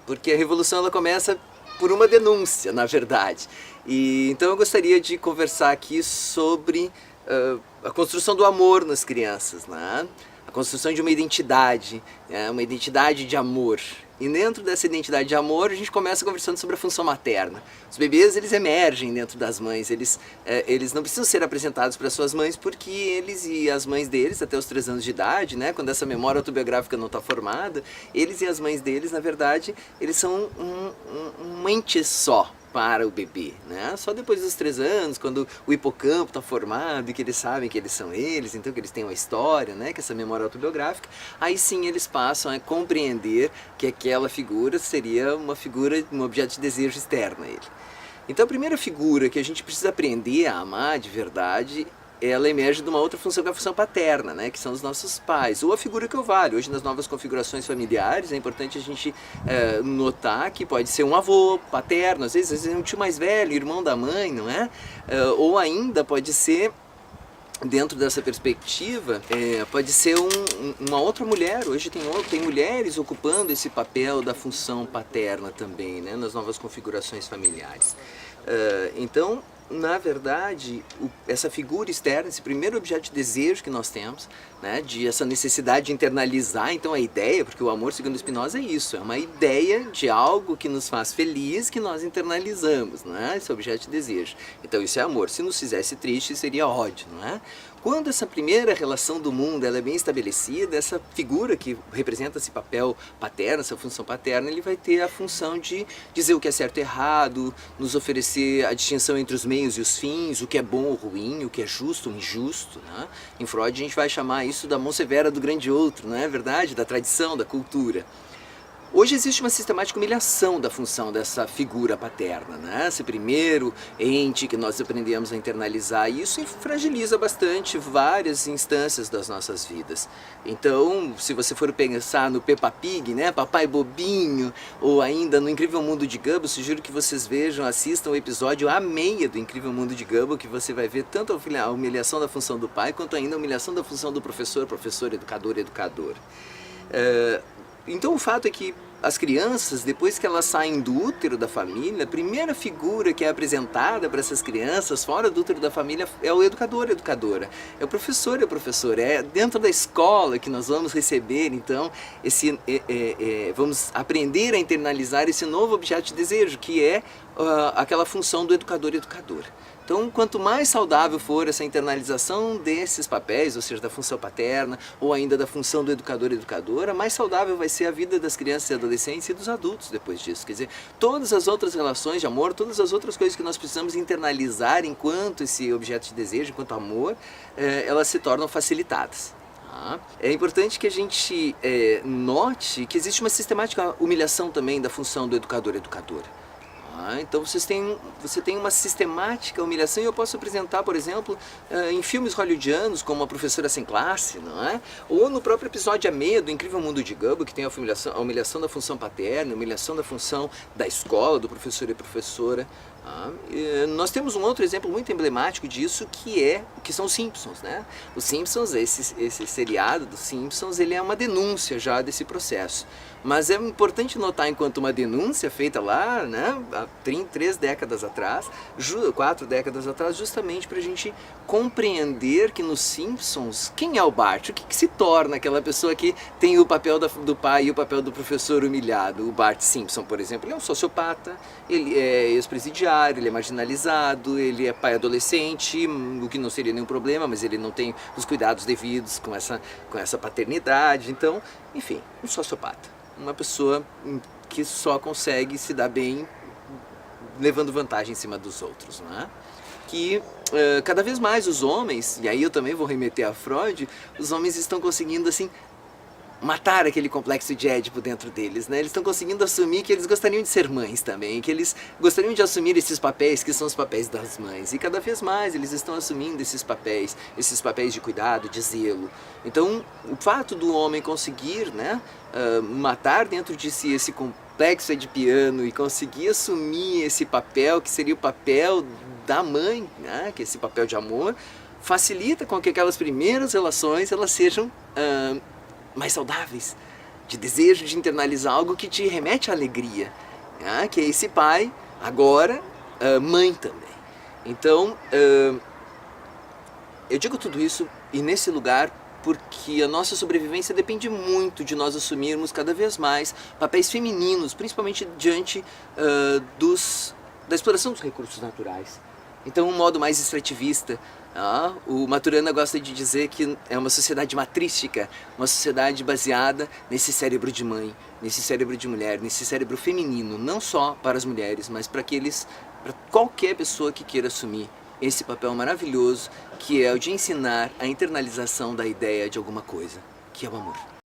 Porque a revolução ela começa por uma denúncia, na verdade. E então eu gostaria de conversar aqui sobre a construção do amor nas crianças, né? A construção de uma identidade de amor. E dentro dessa identidade de amor, a gente começa conversando sobre a função materna. Os bebês, eles emergem dentro das mães, eles não precisam ser apresentados para suas mães, porque eles e as mães deles, até os 3 anos de idade, né, quando essa memória autobiográfica não está formada, eles e as mães deles, na verdade, eles são um ente só para o bebê, né? Só depois dos 3 anos, quando o hipocampo está formado e que eles sabem que eles são eles, então que eles têm uma história, né? Que essa memória autobiográfica, aí sim eles passam a compreender que aquela figura seria uma figura, um objeto de desejo externo a ele. Então a primeira figura que a gente precisa aprender a amar de verdade, ela emerge de uma outra função, que é a função paterna, né? Que são os nossos pais, ou a figura que eu valho. Hoje nas novas configurações familiares é importante a gente notar que pode ser um avô paterno, às vezes é um tio mais velho, irmão da mãe, não é? Ou ainda pode ser, dentro dessa perspectiva, pode ser uma outra mulher. Hoje tem mulheres ocupando esse papel da função paterna também, né? Nas novas configurações familiares. Então, na verdade, essa figura externa, esse primeiro objeto de desejo que nós temos, né, de essa necessidade de internalizar, então a ideia, porque o amor, segundo Spinoza, é isso, é uma ideia de algo que nos faz feliz, que nós internalizamos, não é? Esse objeto de desejo. Então isso é amor. Se nos fizesse triste, seria ódio, não é? Quando essa primeira relação do mundo ela é bem estabelecida, essa figura que representa esse papel paterno, essa função paterna, ele vai ter a função de dizer o que é certo e errado, nos oferecer a distinção entre os meios e os fins, o que é bom ou ruim, o que é justo ou injusto, né? Em Freud a gente vai chamar isso da mão severa do grande outro, não é verdade? Da tradição, da cultura. Hoje existe uma sistemática humilhação da função dessa figura paterna, né? Esse primeiro ente que nós aprendemos a internalizar, e isso fragiliza bastante várias instâncias das nossas vidas. Então, se você for pensar no Peppa Pig, né? Papai Bobinho, ou ainda no Incrível Mundo de Gumball, sugiro que vocês vejam, assistam o episódio A Meia do Incrível Mundo de Gumball, que você vai ver tanto a humilhação da função do pai, quanto ainda a humilhação da função do professor, educador, educador. Então o fato é que as crianças, depois que elas saem do útero da família, a primeira figura que é apresentada para essas crianças fora do útero da família é o educador, educadora. É o professor e a professora. É dentro da escola que nós vamos receber, então, vamos aprender a internalizar esse novo objeto de desejo, que é aquela função do educador e educadora. Então, quanto mais saudável for essa internalização desses papéis, ou seja, da função paterna, ou ainda da função do educador e educadora, mais saudável vai ser a vida das crianças e adolescentes e dos adultos depois disso. Quer dizer, todas as outras relações de amor, todas as outras coisas que nós precisamos internalizar enquanto esse objeto de desejo, enquanto amor, elas se tornam facilitadas. É importante que a gente note que existe uma sistemática humilhação também da função do educador e educadora. Então você tem uma sistemática humilhação, e eu posso apresentar, por exemplo, em filmes hollywoodianos, como A Professora Sem Classe, não é? Ou no próprio episódio A Meia do Incrível Mundo de Gumball, que tem a humilhação da função paterna, a humilhação da função da escola, do professor e professora. Nós temos um outro exemplo muito emblemático disso, que são os Simpsons, né? Os Simpsons, esse seriado dos Simpsons, ele é uma denúncia já desse processo. Mas é importante notar, enquanto uma denúncia feita lá, né, há 3 décadas atrás, 4 décadas atrás, justamente para a gente compreender que nos Simpsons, quem é o Bart? O que se torna aquela pessoa que tem o papel do pai e o papel do professor humilhado? O Bart Simpson, por exemplo, ele é um sociopata, ele é ex-presidiário, ele é marginalizado, ele é pai adolescente, o que não seria nenhum problema, mas ele não tem os cuidados devidos com essa paternidade. Então, enfim, um sociopata. Uma pessoa que só consegue se dar bem levando vantagem em cima dos outros, não é? Que cada vez mais os homens, e aí eu também vou remeter a Freud, os homens estão conseguindo assim matar aquele complexo de Édipo dentro deles, né? Eles estão conseguindo assumir que eles gostariam de ser mães também, que eles gostariam de assumir esses papéis que são os papéis das mães, e cada vez mais eles estão assumindo esses papéis de cuidado, de zelo. Então, o fato do homem conseguir, né, matar dentro de si esse complexo edipiano e conseguir assumir esse papel, que seria o papel da mãe, né, que é esse papel de amor, facilita com que aquelas primeiras relações elas sejam mais saudáveis, de desejo de internalizar algo que te remete à alegria, né? Que é esse pai, agora mãe também. Então, eu digo tudo isso e nesse lugar porque a nossa sobrevivência depende muito de nós assumirmos cada vez mais papéis femininos, principalmente diante da exploração dos recursos naturais. Então, um modo mais extrativista, o Maturana gosta de dizer que é uma sociedade matrística, uma sociedade baseada nesse cérebro de mãe, nesse cérebro de mulher, nesse cérebro feminino, não só para as mulheres, mas para qualquer pessoa que queira assumir esse papel maravilhoso que é o de ensinar a internalização da ideia de alguma coisa, que é o amor.